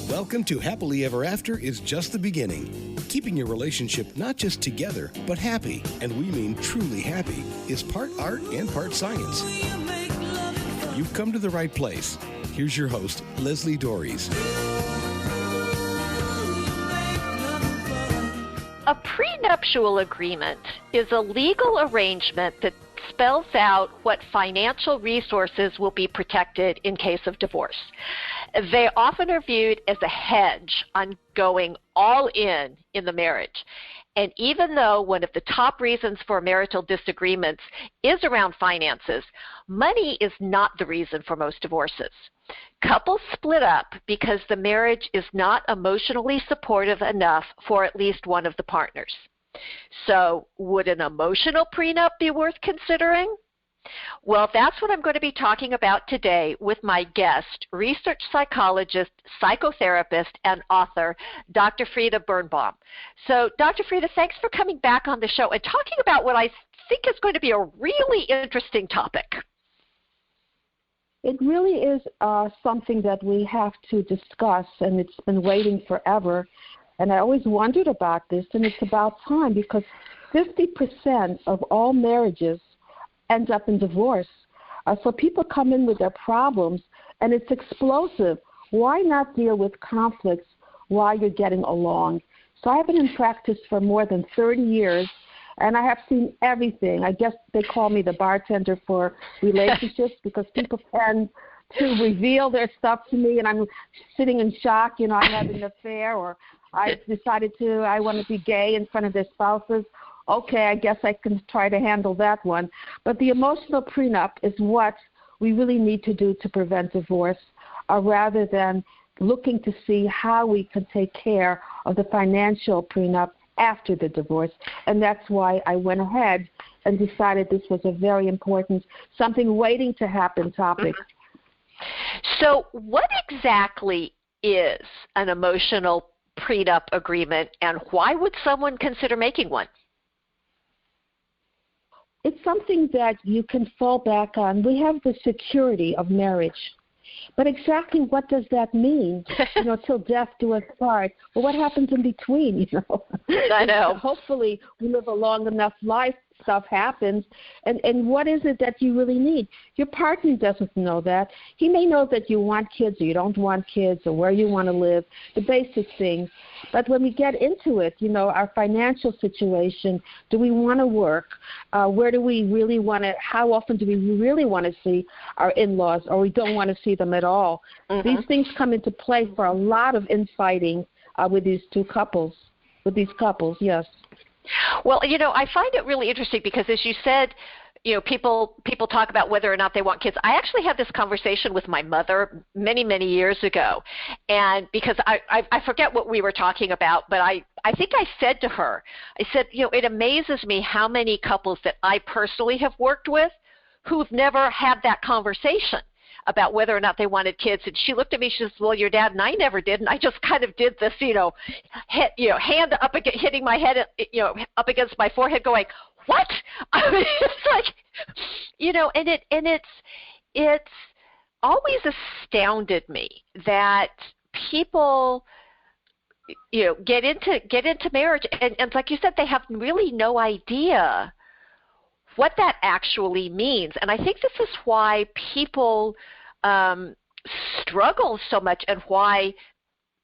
Welcome to Happily Ever After is just the beginning. Keeping your relationship not just together, but happy, and we mean truly happy, is part art and part science. You've come to the right place. Here's your host, Leslie Dories. A prenuptial agreement is a legal arrangement that spells out what financial resources will be protected in case of divorce. They often are viewed as a hedge on going all in the marriage. And even though one of the top reasons for marital disagreements is around finances, money is not the reason for most divorces. Couples split up because the marriage is not emotionally supportive enough for at least one of the partners. So, would an emotional prenup be worth considering? Well, that's what I'm going to be talking about today with my guest, research psychologist, psychotherapist, and author, Dr. Frida Birnbaum. So, Dr. Frida, thanks for coming back on the show and talking about what I think is going to be a really interesting topic. It really is something that we have to discuss, and it's been waiting forever. And I always wondered about this, and it's about time because 50% of all marriages end up in divorce. So people come in with their problems, and it's explosive. Why not deal with conflicts while you're getting along? So I've been in practice for more than 30 years, and I have seen everything. I guess they call me the bartender for relationships because people tend to reveal their stuff to me, and I'm sitting in shock, I'm having an affair, or I decided I want to be gay in front of their spouses. Okay, I guess I can try to handle that one. But the emotional prenup is what we really need to do to prevent divorce, rather than looking to see how we can take care of the financial prenup after the divorce. And that's why I went ahead and decided this was a very important, something waiting to happen topic. So what exactly is an emotional prenup agreement, and why would someone consider making one? It's something that you can fall back on. We have the security of marriage. But exactly what does that mean? Till death do us part. Well, what happens in between, I know. Hopefully we live a long enough life, stuff happens. And what is it that you really need? Your partner doesn't know that. He may know that you want kids or you don't want kids or where you want to live, the basic things. But when we get into it, our financial situation, do we want to work? Where do we really want to, how often do we really want to see our in-laws, or we don't want to see them at all? Mm-hmm. These things come into play for a lot of infighting with these couples, yes. Well, I find it really interesting because, as you said, people talk about whether or not they want kids. I actually had this conversation with my mother many, many years ago, and because I forget what we were talking about, but I think I said to her, it amazes me how many couples that I personally have worked with who've never had that conversation about whether or not they wanted kids. And she looked at me, she says, well, your dad and I never did, and I just kind of did this, hand up against, hitting my head, up against my forehead going, what? I mean, it's like, it's always astounded me that people, get into marriage, and like you said, they have really no idea what that actually means. And I think this is why people struggle so much, and why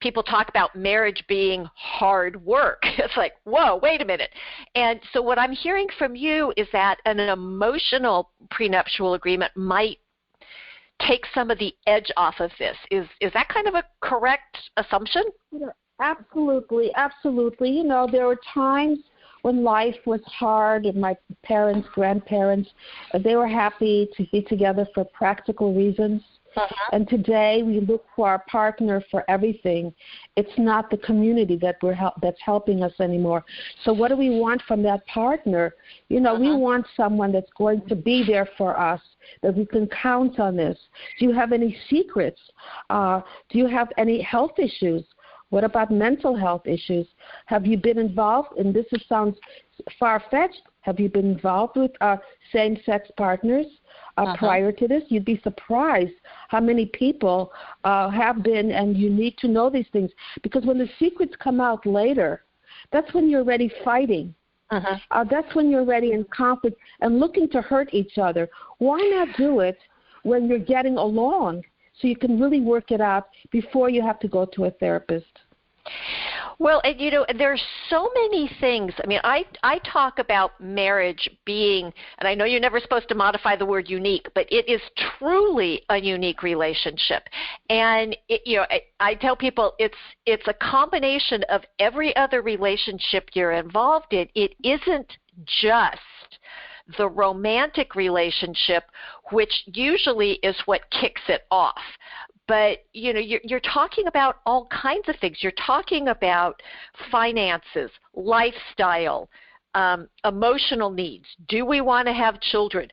people talk about marriage being hard work. It's like, whoa, wait a minute. And so what I'm hearing from you is that an emotional prenuptial agreement might take some of the edge off of this. Is that kind of a correct assumption? Yeah, absolutely. There were times when life was hard, and my parents, grandparents, they were happy to be together for practical reasons. Uh-huh. And today we look for our partner for everything. It's not the community that's helping us anymore. So what do we want from that partner? We want someone that's going to be there for us, that we can count on this. Do you have any secrets? Do you have any health issues? What about mental health issues? Have you been involved, and sounds far-fetched, have you been involved with same-sex partners? prior to this. You'd be surprised how many people have been, and you need to know these things, because when the secrets come out later, that's when you're already fighting. That's when you're already in conflict and looking to hurt each other. Why not do it when you're getting along so you can really work it out before you have to go to a therapist? Well, and there's so many things. I mean, I talk about marriage being, and I know you're never supposed to modify the word unique, but it is truly a unique relationship. And I tell people it's a combination of every other relationship you're involved in. It isn't just the romantic relationship, which usually is what kicks it off. But, you're talking about all kinds of things. You're talking about finances, lifestyle, emotional needs. Do we want to have children?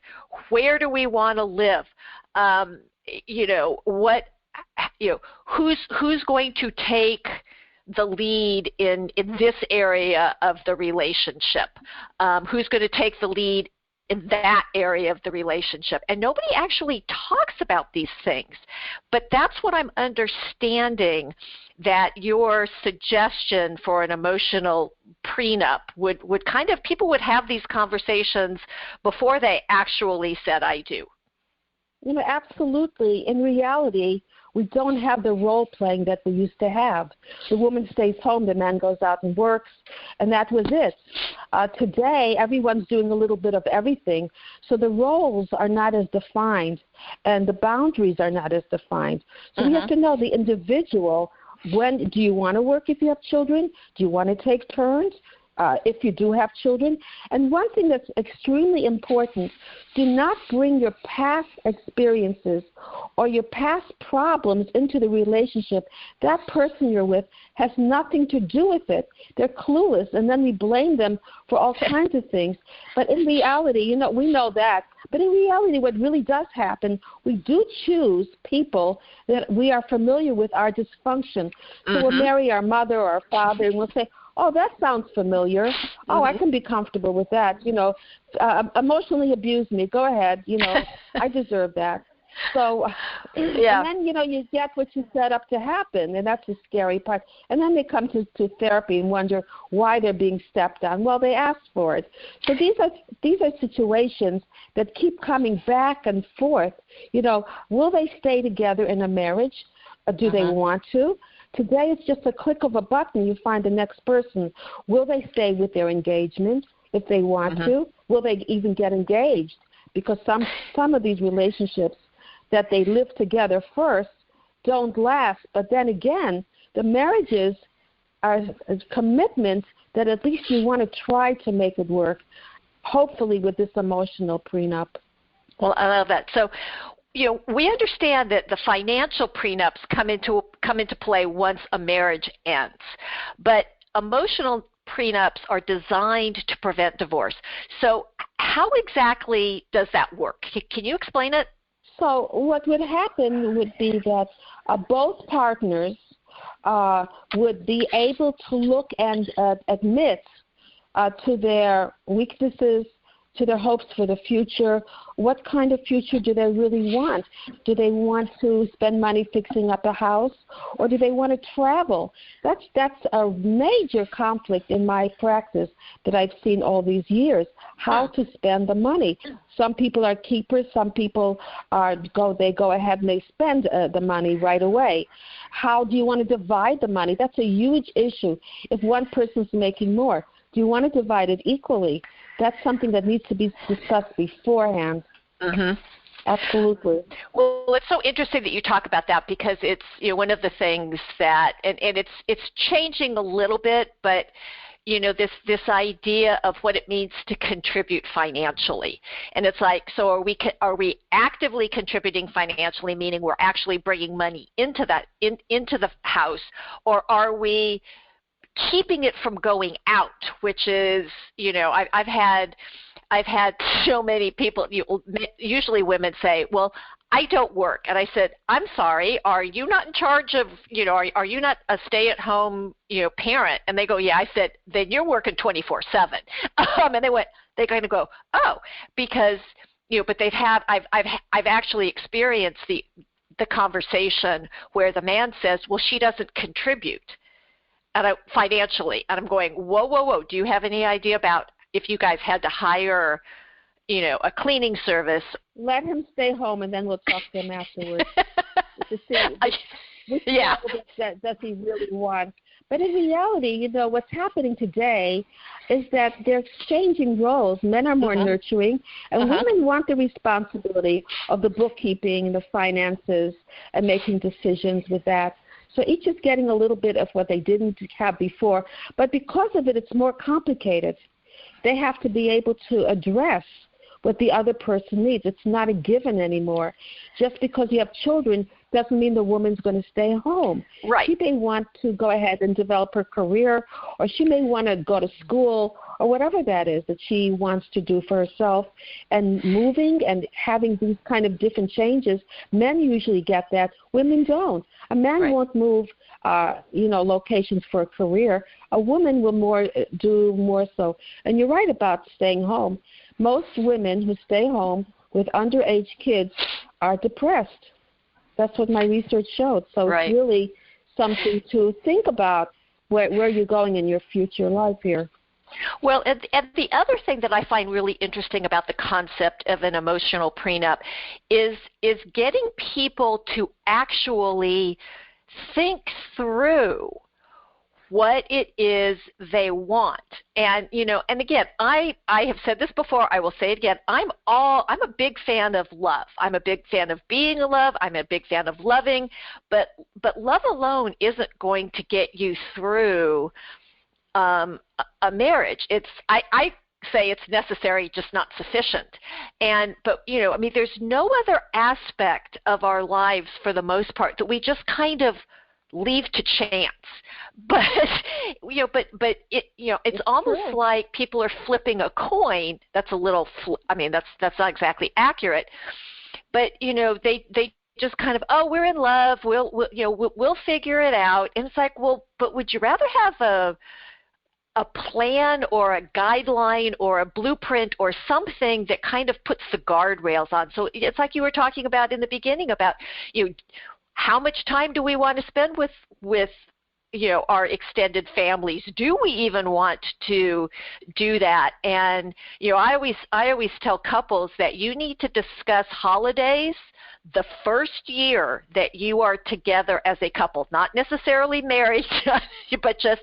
Where do we want to live? Who's going to take the lead in this area of the relationship? Who's going to take the lead in that area of the relationship? And nobody actually talks about these things. But that's what I'm understanding, that your suggestion for an emotional prenup would kind of, people would have these conversations before they actually said I do. Absolutely. In reality, we don't have the role playing that we used to have. The woman stays home, the man goes out and works, and that was it. Today, everyone's doing a little bit of everything, so the roles are not as defined, and the boundaries are not as defined. So we have to know the individual. When do you want to work if you have children? Do you want to take turns? If you do have children. And one thing that's extremely important, do not bring your past experiences or your past problems into the relationship. That person you're with has nothing to do with it. They're clueless, and then we blame them for all kinds of things. But in reality, we know that. But in reality, what really does happen, we do choose people that we are familiar with our dysfunction. So we'll marry our mother or our father, and we'll say, oh, that sounds familiar. Oh, I can be comfortable with that. Emotionally abuse me. Go ahead. I deserve that. So, and then, you get what you set up to happen, and that's the scary part. And then they come to therapy and wonder why they're being stepped on. Well, they asked for it. So these are situations that keep coming back and forth. Will they stay together in a marriage? Or do they want to? Today, it's just a click of a button. You find the next person. Will they stay with their engagement if they want to? Will they even get engaged? Because some of these relationships that they live together first don't last. But then again, the marriages are commitments that at least you want to try to make it work, hopefully with this emotional prenup. Well, I love that. So, we understand that the financial prenups come into play once a marriage ends, but emotional prenups are designed to prevent divorce. So how exactly does that work? Can you explain it? So what would happen would be that both partners would be able to look and admit to their weaknesses, to their hopes for the future. What kind of future do they really want? Do they want to spend money fixing up a house, or do they want to travel? That's a major conflict in my practice that I've seen all these years, how to spend the money. Some people are keepers, some people go ahead and they spend the money right away. How do you want to divide the money? That's a huge issue. If one person's making more, do you want to divide it equally? That's something that needs to be discussed beforehand. Absolutely. Well, it's so interesting that you talk about that, because it's one of the things that, and it's changing a little bit, but this idea of what it means to contribute financially, and it's like, so are we actively contributing financially, meaning we're actually bringing money into the house, or are we keeping it from going out, which is, I've had so many people, usually women say, well, I don't work. And I said, I'm sorry, are you not in charge of, are you not a stay-at-home, parent? And they go, yeah. I said, then you're working 24/7. And they're going to go, oh, because but I've actually experienced the conversation where the man says, well, she doesn't contribute financially. And I'm going, whoa. Do you have any idea about if you guys had to hire, a cleaning service? Let him stay home, and then we'll talk to him afterwards to see which does he really want. But in reality, what's happening today is that they're exchanging roles. Men are more nurturing, and women want the responsibility of the bookkeeping, the finances, and making decisions with that. So each is getting a little bit of what they didn't have before. But because of it, it's more complicated. They have to be able to address what the other person needs. It's not a given anymore. Just because you have children doesn't mean the woman's going to stay home. Right. She may want to go ahead and develop her career, or she may want to go to school, or whatever that is that she wants to do for herself. And moving and having these kind of different changes, men usually get that. Women don't. A man won't move, locations for a career. A woman will do more so. And you're right about staying home. Most women who stay home with underage kids are depressed. That's what my research showed. So it's really something to think about where you're going in your future life here. Well, and the other thing that I find really interesting about the concept of an emotional prenup is getting people to actually think through what it is they want. And, and again, I have said this before, I will say it again, I'm a big fan of love. I'm a big fan of being in love. I'm a big fan of loving, but love alone isn't going to get you through a marriage. I say it's necessary, just not sufficient. But there's no other aspect of our lives for the most part that we just kind of leave to chance. But it's almost true. Like people are flipping a coin. That's a little that's not exactly accurate. But they just kind of, we're in love, we'll figure it out. And it's like, well, but would you rather have a plan or a guideline or a blueprint or something that kind of puts the guardrails on? So it's like you were talking about in the beginning about, how much time do we want to spend with our extended families? Do we even want to do that? And I always tell couples that you need to discuss holidays the first year that you are together as a couple, not necessarily married, but just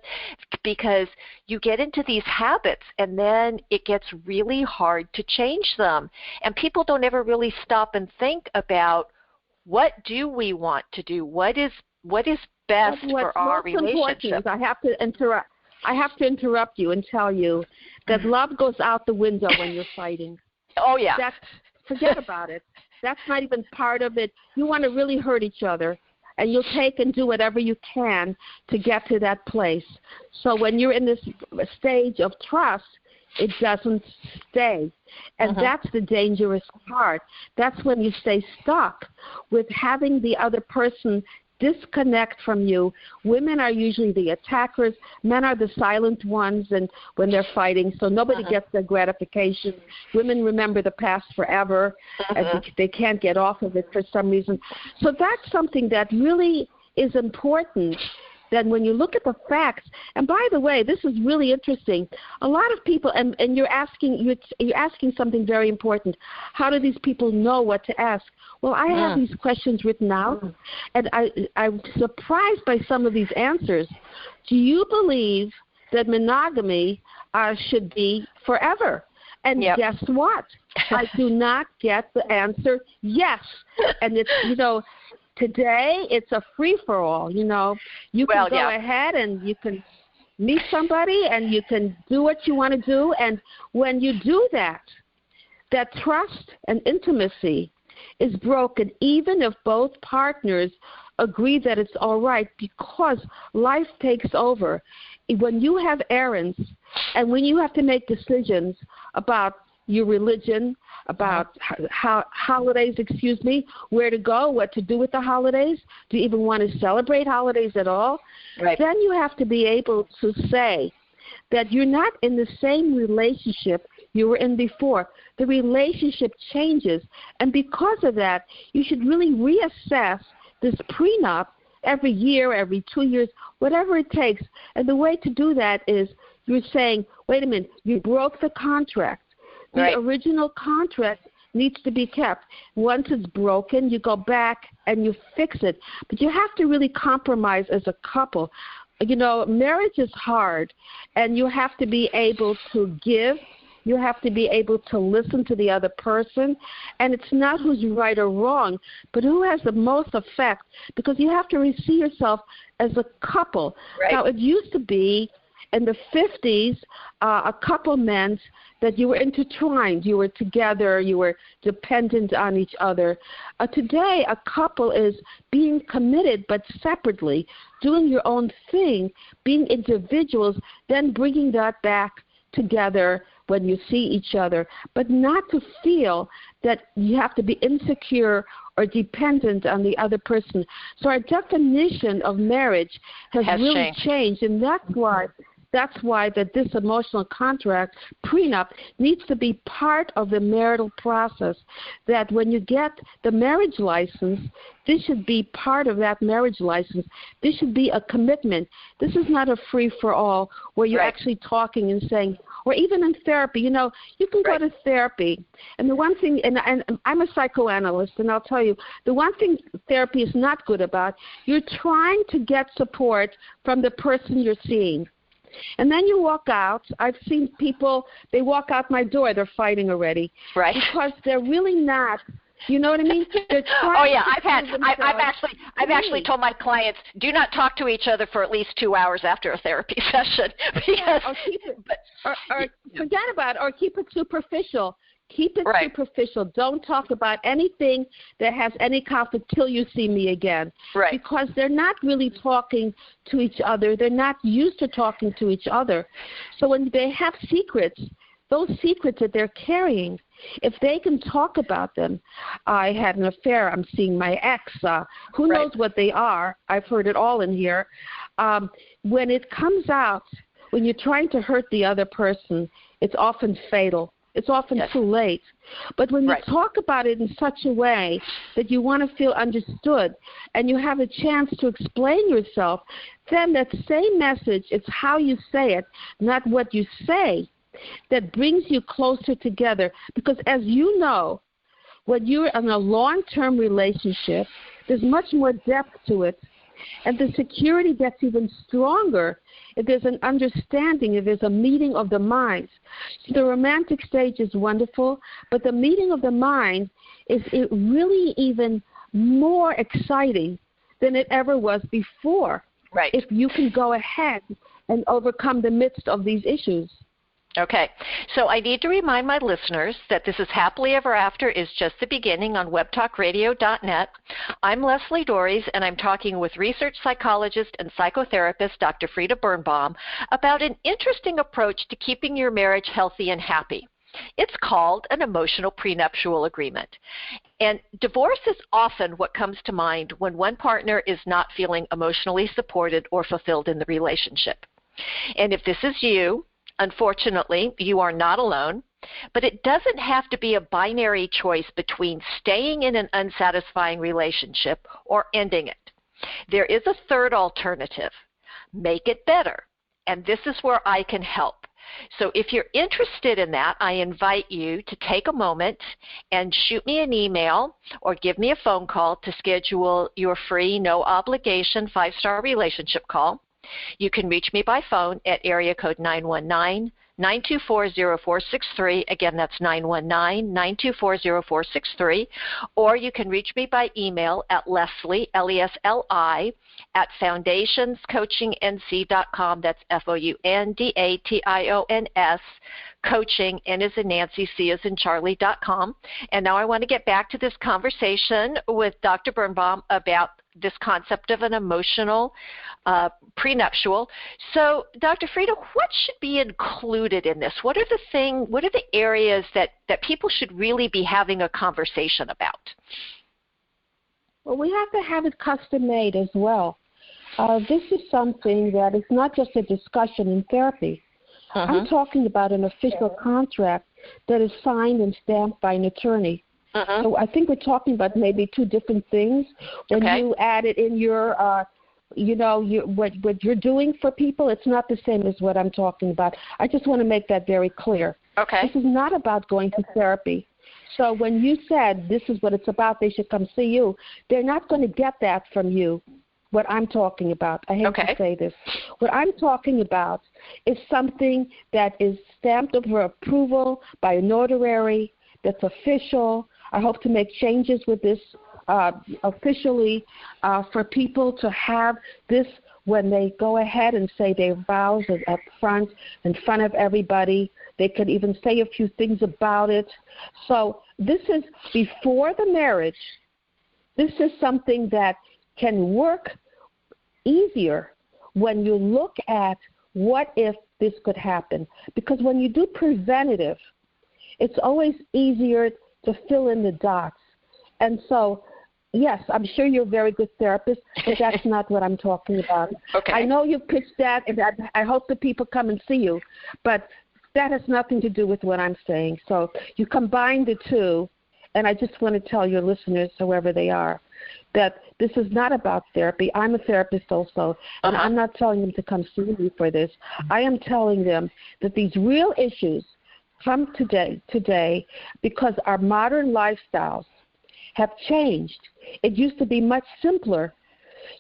because you get into these habits and then it gets really hard to change them. And people don't ever really stop and think about, what do we want to do? What is best for our relationship? I have to interrupt you and tell you that love goes out the window when you're fighting. Oh yeah. Forget about it. That's not even part of it. You want to really hurt each other, and you'll take and do whatever you can to get to that place. So when you're in this stage of trust, it doesn't stay. And that's the dangerous part. That's when you stay stuck with having the other person disconnect from you. Women are usually the attackers. Men are the silent ones and when they're fighting, so nobody gets their gratification. Women remember the past forever, and they can't get off of it for some reason. So that's something that really is important. Then when you look at the facts, and by the way, this is really interesting. A lot of people, and you're asking something very important. How do these people know what to ask? Well, I have these questions written out, and I'm surprised by some of these answers. Do you believe that monogamy should be forever? And guess what? I do not get the answer yes. And it's, today, it's a free-for-all, You can go ahead and you can meet somebody and you can do what you want to do. And when you do that, that trust and intimacy is broken, even if both partners agree that it's all right, because life takes over. When you have errands and when you have to make decisions about your religion, about how holidays, where to go, what to do with the holidays, do you even want to celebrate holidays at all? Right. Then you have to be able to say that you're not in the same relationship you were in before. The relationship changes. And because of that, you should really reassess this prenup every year, every 2 years, whatever it takes. And the way to do that is you're saying, wait a minute, you broke the contract. The original contract needs to be kept. Once it's broken, you go back and you fix it. But you have to really compromise as a couple. You know, marriage is hard, and you have to be able to give. You have to be able to listen to the other person. And it's not who's right or wrong, but who has the most effect, because you have to see yourself as a couple. Right. Now, it used to be in the 50s, a couple meant that you were intertwined, you were together, you were dependent on each other. Today, a couple is being committed but separately, doing your own thing, being individuals, then bringing that back together when you see each other, but not to feel that you have to be insecure or dependent on the other person. So our definition of marriage has really changed, and that's why that this emotional contract, prenup, needs to be part of the marital process, that when you get the marriage license, this should be part of that marriage license. This should be a commitment. This is not a free-for-all where you're actually talking and saying, or even in therapy, you know, you can go to therapy. And the one thing, and I'm a psychoanalyst, and I'll tell you, the one thing therapy is not good about, you're trying to get support from the person you're seeing. And then you walk out. I've seen people, they walk out my door, they're fighting already. Right. Because they're really not, you know what I mean? They're trying I've actually told my clients, do not talk to each other for at least 2 hours after a therapy session. Because, or forget about it, or keep it superficial. Keep it superficial. Don't talk about anything that has any conflict till you see me again. Right. Because they're not really talking to each other. They're not used to talking to each other. So when they have secrets, those secrets that they're carrying, if they can talk about them, I had an affair, I'm seeing my ex, who knows what they are. I've heard it all in here. When it comes out, when you're trying to hurt the other person, it's often fatal. It's often too late. But when you talk about it in such a way that you want to feel understood and you have a chance to explain yourself, then that same message, it's how you say it, not what you say, that brings you closer together. Because as you know, when you're in a long-term relationship, there's much more depth to it. And the security gets even stronger if there's an understanding, if there's a meeting of the minds. So the romantic stage is wonderful, but the meeting of the mind is really even more exciting than it ever was before. Right. If you can go ahead and overcome the midst of these issues. Okay, so I need to remind my listeners that this is Happily Ever After is just the beginning on webtalkradio.net. I'm Leslie Dories, and I'm talking with research psychologist and psychotherapist Dr. Frida Birnbaum about an interesting approach to keeping your marriage healthy and happy. It's called an emotional prenuptial agreement. And divorce is often what comes to mind when one partner is not feeling emotionally supported or fulfilled in the relationship. And if this is you, unfortunately, you are not alone, but it doesn't have to be a binary choice between staying in an unsatisfying relationship or ending it. There is a third alternative. Make it better. And this is where I can help. So if you're interested in that, I invite you to take a moment and shoot me an email or give me a phone call to schedule your free, no obligation 5-star relationship call. You can reach me by phone at area code 919-924-0463. Again, that's 919-924-0463. Or you can reach me by email at Leslie, L-E-S-L-I, at foundationscoachingnc.com. That's F-O-U-N-D-A-T-I-O-N-S, coaching, N as in Nancy, C as in Charlie.com. And now I want to get back to this conversation with Dr. Birnbaum about this concept of an emotional prenuptial. So, Dr. Frida, what should be included in this? What are the areas that people should really be having a conversation about? Well, we have to have it custom made as well. This is something that is not just a discussion in therapy. I'm talking about an official contract that is signed and stamped by an attorney. So I think we're talking about maybe two different things. When you add it in your, what you're doing for people, it's not the same as what I'm talking about. I just want to make that very clear. Okay. This is not about going to therapy. So when you said this is what it's about, they should come see you, they're not going to get that from you, what I'm talking about. I hate to say this. What I'm talking about is something that is stamped over approval by a notary, that's official. I hope to make changes with this officially for people to have this when they go ahead and say their vows up front, in front of everybody. They could even say a few things about it. So this is before the marriage. This is something that can work easier when you look at what if this could happen. Because when you do preventative, it's always easier to fill in the dots. And so, yes, I'm sure you're a very good therapist, but that's not what I'm talking about. Okay. I know you pitched that, and I hope the people come and see you, but that has nothing to do with what I'm saying. So you combine the two, and I just want to tell your listeners, whoever they are, that this is not about therapy. I'm a therapist also, and I'm not telling them to come see me for this. I am telling them that these real issues come today because our modern lifestyles have changed. It used to be much simpler.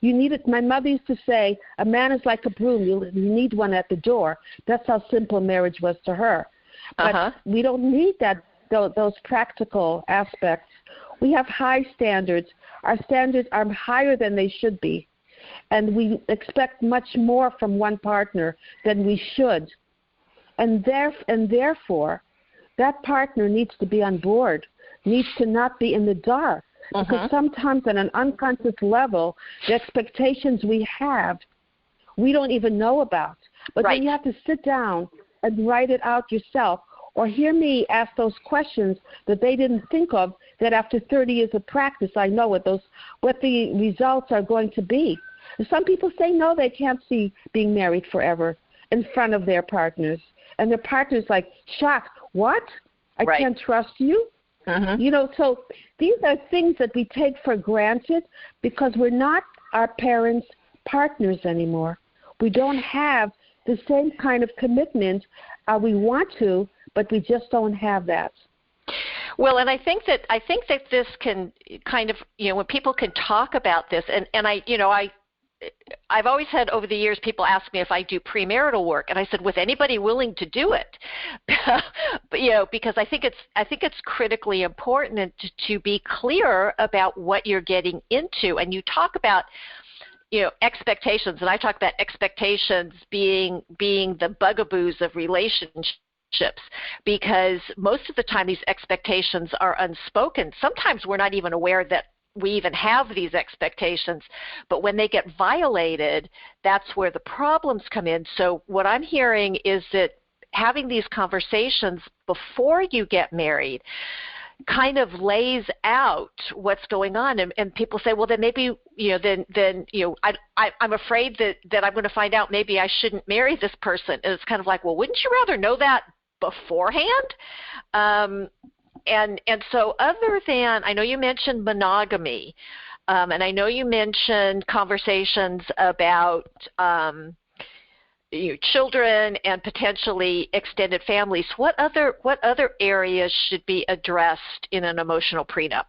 My mother used to say, a man is like a broom. You need one at the door. That's how simple marriage was to her. But we don't need those practical aspects. We have high standards. Our standards are higher than they should be. And we expect much more from one partner than we should. And therefore, that partner needs to be on board, needs to not be in the dark. Because sometimes on an unconscious level, the expectations we have, we don't even know about. But then you have to sit down and write it out yourself, or hear me ask those questions that they didn't think of, that after 30 years of practice, I know what the results are going to be. And some people say, no, they can't see being married forever in front of their partners. And their partner's like, shocked, what? I can't trust you? So these are things that we take for granted because we're not our parents' partners anymore. We don't have the same kind of commitment. We want to, but we just don't have that. Well, and I think that this can kind of, when people can talk about this, and I've always had over the years people ask me if I do premarital work, and I said, with anybody willing to do it, but, because I think it's critically important to be clear about what you're getting into. And you talk about, expectations, and I talk about expectations being the bugaboos of relationships. Because most of the time these expectations are unspoken. Sometimes we're not even aware that we even have these expectations, but when they get violated, that's where the problems come in. So what I'm hearing is that having these conversations before you get married kind of lays out what's going on, and people say, well, then maybe I'm afraid that I'm going to find out maybe I shouldn't marry this person, and it's kind of like, well, wouldn't you rather know that beforehand? And so other than, I know you mentioned monogamy, and I know you mentioned conversations about children and potentially extended families. What other areas should be addressed in an emotional prenup?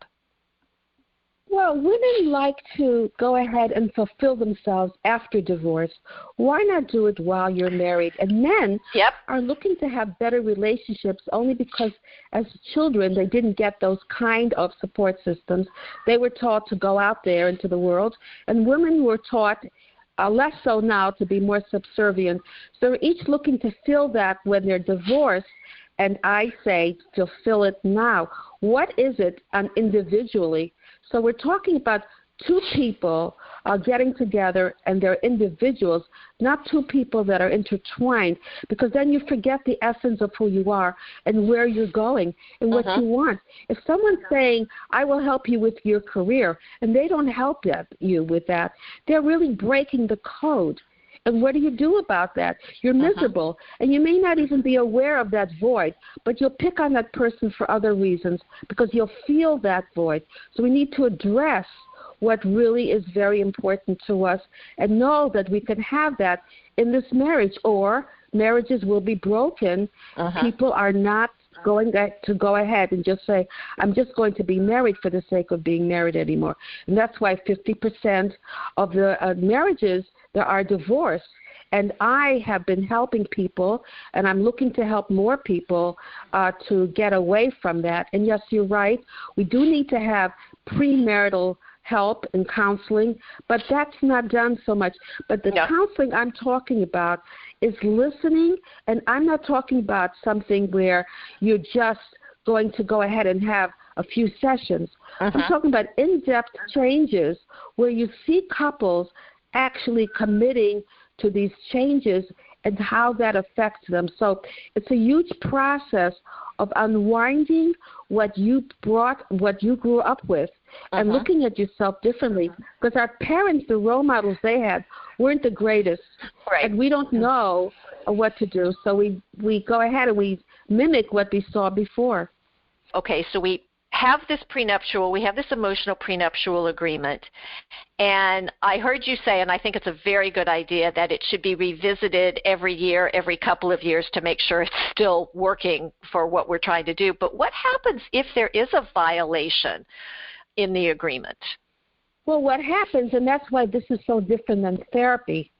Well, women like to go ahead and fulfill themselves after divorce. Why not do it while you're married? And men are looking to have better relationships only because as children they didn't get those kind of support systems. They were taught to go out there into the world, and women were taught less so now to be more subservient. So they're each looking to fill that when they're divorced, and I say to fill it now. What is it individually? So we're talking about two people getting together, and they're individuals, not two people that are intertwined, because then you forget the essence of who you are and where you're going and what you want. If someone's saying, I will help you with your career, and they don't help you with that, they're really breaking the code. And what do you do about that? You're miserable. And you may not even be aware of that void, but you'll pick on that person for other reasons because you'll feel that void. So we need to address what really is very important to us and know that we can have that in this marriage, or marriages will be broken. People are not going to go ahead and just say, I'm just going to be married for the sake of being married anymore. And that's why 50% of the marriages that are divorced. And I have been helping people, and I'm looking to help more people to get away from that. And yes, you're right. We do need to have premarital help and counseling, but that's not done so much. But the counseling I'm talking about is listening, and I'm not talking about something where you're just going to go ahead and have a few sessions. I'm talking about in-depth changes where you see couples actually committing to these changes and how that affects them. So it's a huge process of unwinding what you grew up with and looking at yourself differently, because our parents, the role models they had, weren't the greatest. Right. And we don't know what to do. So we go ahead and we mimic what we saw before. Okay, so we have this prenuptial, we have this emotional prenuptial agreement, and I heard you say, and I think it's a very good idea, that it should be revisited every year, every couple of years to make sure it's still working for what we're trying to do. But what happens if there is a violation in the agreement? Well, what happens, and that's why this is so different than therapy,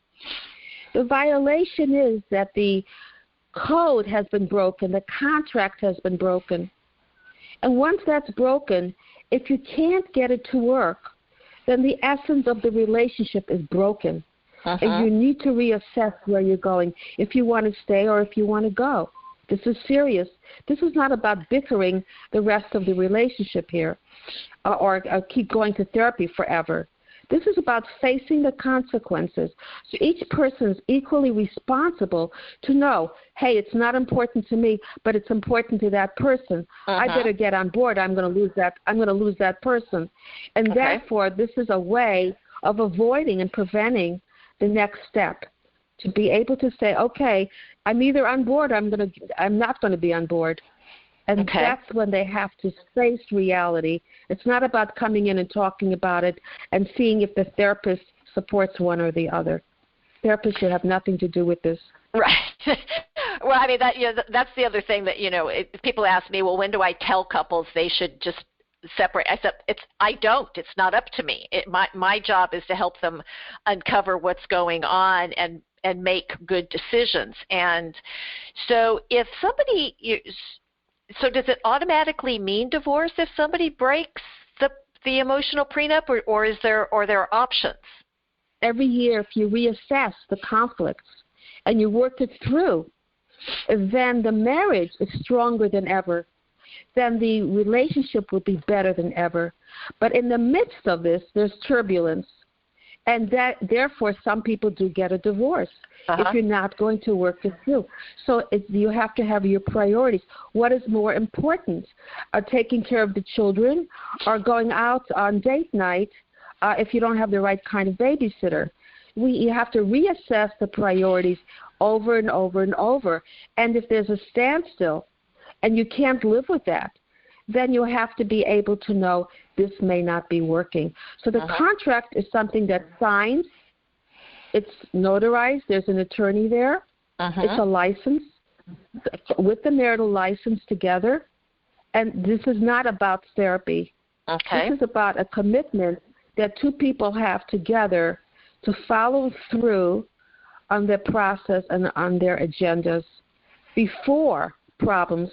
the violation is that the code has been broken, the contract has been broken. And once that's broken, if you can't get it to work, then the essence of the relationship is broken. And you need to reassess where you're going, if you want to stay or if you want to go. This is serious. This is not about bickering the rest of the relationship here or keep going to therapy forever. This is about facing the consequences. So each person is equally responsible to know, hey, it's not important to me, but it's important to that person. I better get on board. I'm going to lose that person. And therefore, this is a way of avoiding and preventing the next step. To be able to say, okay, I'm either on board or I'm not going to be on board. And that's when they have to face reality. It's not about coming in and talking about it and seeing if the therapist supports one or the other. Therapists should have nothing to do with this. Right. Well, I mean, that's the other thing that, people ask me, well, when do I tell couples they should just separate? I said, I don't. It's not up to me. My job is to help them uncover what's going on and make good decisions. And so if somebody... So does it automatically mean divorce if somebody breaks the emotional prenup, or are there options? Every year, if you reassess the conflicts and you work it through, then the marriage is stronger than ever. Then the relationship will be better than ever. But in the midst of this, there's turbulence. And that, therefore, some people do get a divorce if you're not going to work it through. So you have to have your priorities. What is more important, taking care of the children or going out on date night if you don't have the right kind of babysitter? You have to reassess the priorities over and over and over. And if there's a standstill and you can't live with that, then you have to be able to know this may not be working. So the contract is something that's signed. It's notarized. There's an attorney there. It's a license with the marital license together. And this is not about therapy. This is about a commitment that two people have together to follow through on their process and on their agendas before problems.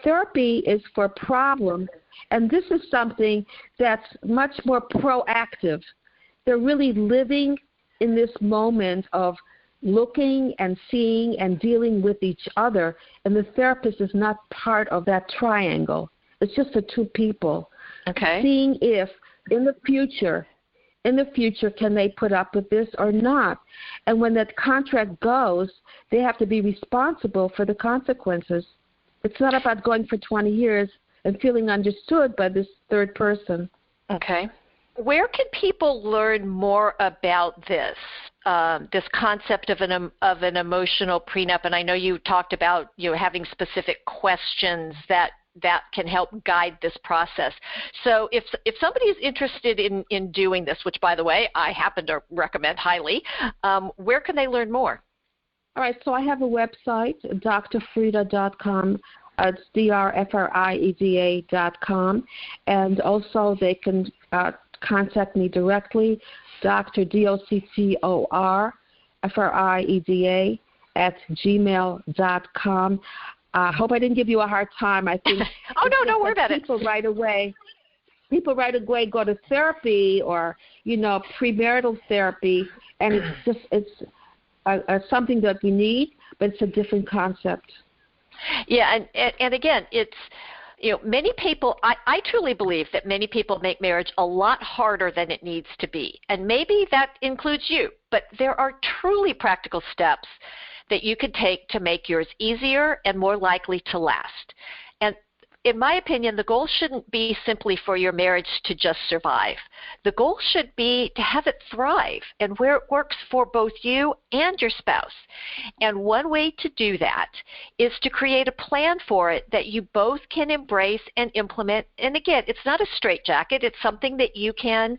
Therapy is for problems, and this is something that's much more proactive. They're really living in this moment of looking and seeing and dealing with each other, and the therapist is not part of that triangle. It's just the two people seeing if in the future, can they put up with this or not? And when that contract goes, they have to be responsible for the consequences. It's not about going for 20 years and feeling understood by this third person. Okay. Where can people learn more about this? this concept of an emotional prenup, and I know you talked about having specific questions that can help guide this process. So if somebody is interested in doing this, which by the way I happen to recommend highly, where can they learn more? All right, so I have a website, drfrieda.com. It's drfrieda.com, and also they can contact me directly, Dr. doctorfrieda@gmail.com. I hope I didn't give you a hard time. I think oh no, don't worry about it. People right away go to therapy or premarital therapy, and it's something that we need, but it's a different concept. Yeah, and again, it's many people, I truly believe that many people make marriage a lot harder than it needs to be. And maybe that includes you, but there are truly practical steps that you could take to make yours easier and more likely to last. And in my opinion, the goal shouldn't be simply for your marriage to just survive. The goal should be to have it thrive and where it works for both you and your spouse. And one way to do that is to create a plan for it that you both can embrace and implement. And again, it's not a straitjacket. It's something that you can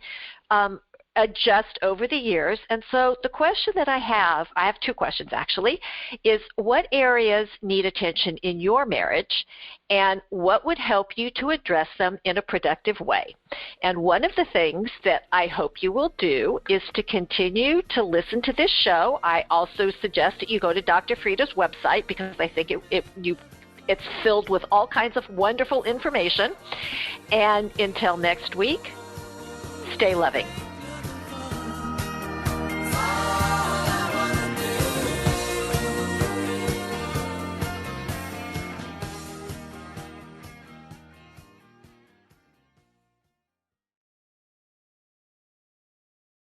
adjust over the years. And so the question that I have two questions actually, is what areas need attention in your marriage and what would help you to address them in a productive way? And one of the things that I hope you will do is to continue to listen to this show. I also suggest that you go to Dr. Frieda's website because I think it's filled with all kinds of wonderful information. And until next week, stay loving.